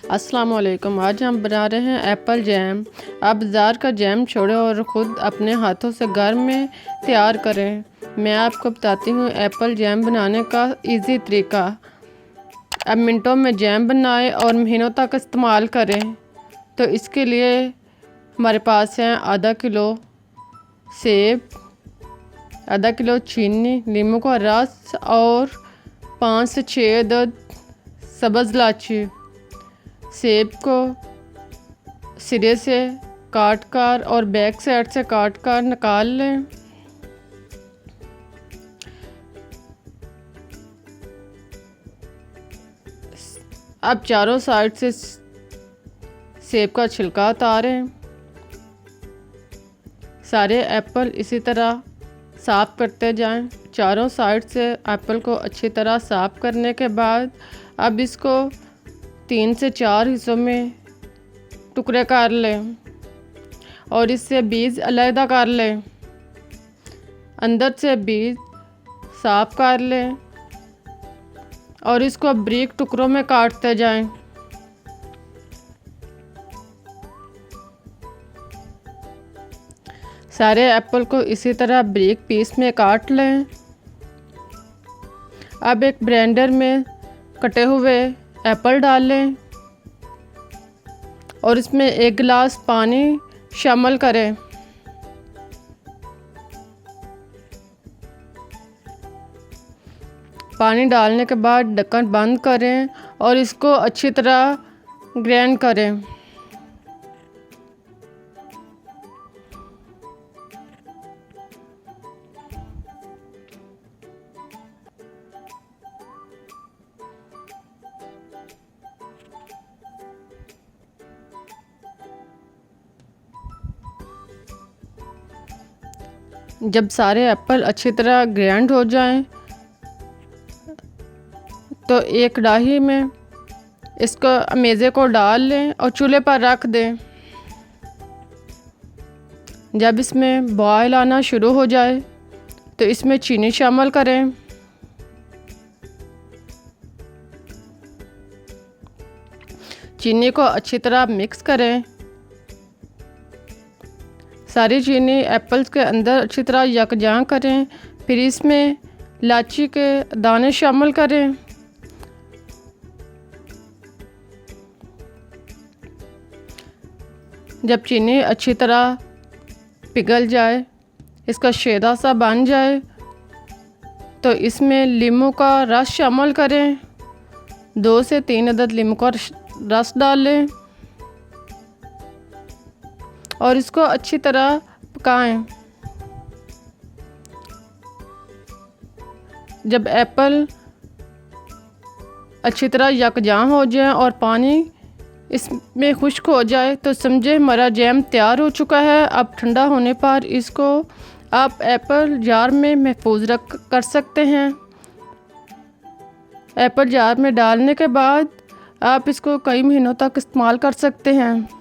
अस्सलाम वालेकुम। आज हम बना रहे हैं एप्पल जैम। आप बाज़ार का जैम छोड़ें और ख़ुद अपने हाथों से घर में तैयार करें। मैं आपको बताती हूँ एप्पल जैम बनाने का इजी तरीका। अब मिनटों में जैम बनाएं और महीनों तक इस्तेमाल करें। तो इसके लिए हमारे पास है आधा किलो सेब, आधा किलो चीनी, नींबू का रस और 5 से 6 अदद सब्ज़ इलायची। सेब को सिरे से काट कर और बैक साइड से काट कर निकाल लें। अब चारों साइड से सेब का छिलका उतारें। सारे एप्पल इसी तरह साफ़ करते जाएं। चारों साइड से एप्पल को अच्छी तरह साफ़ करने के बाद अब इसको 3 से 4 हिस्सों में टुकड़े कर लें और इससे बीज अलग कर लें। अंदर से बीज साफ़ कर लें और इसको बारीक टुकड़ों में काटते जाएं। सारे एप्पल को इसी तरह बारीक पीस में काट लें। अब एक ब्लेंडर में कटे हुए एप्पल डाल लें और इसमें 1 गिलास पानी शामिल करें। पानी डालने के बाद ढक्कन बंद करें और इसको अच्छी तरह ग्राइंड करें। जब सारे एप्पल अच्छी तरह ग्राइंड हो जाएं तो एक कढ़ाई में इसको मेज़े को डाल लें और चूल्हे पर रख दें। जब इसमें बॉयल आना शुरू हो जाए तो इसमें चीनी शामिल करें। चीनी को अच्छी तरह मिक्स करें। सारी चीनी एप्पल्स के अंदर अच्छी तरह यकजां करें। फिर इसमें इलायची के दाने शामिल करें। जब चीनी अच्छी तरह पिघल जाए, इसका शेदा सा बन जाए तो इसमें नींबू का रस शामिल करें। 2 से 3 अदद नींबू का रस डाल लें और इसको अच्छी तरह पकाएं। जब एप्पल अच्छी तरह यकजां हो जाए और पानी इसमें खुश्क हो जाए तो समझे हमारा जैम तैयार हो चुका है। अब ठंडा होने पर इसको आप एप्पल जार में महफूज कर सकते हैं। एप्पल जार में डालने के बाद आप इसको कई महीनों तक इस्तेमाल कर सकते हैं।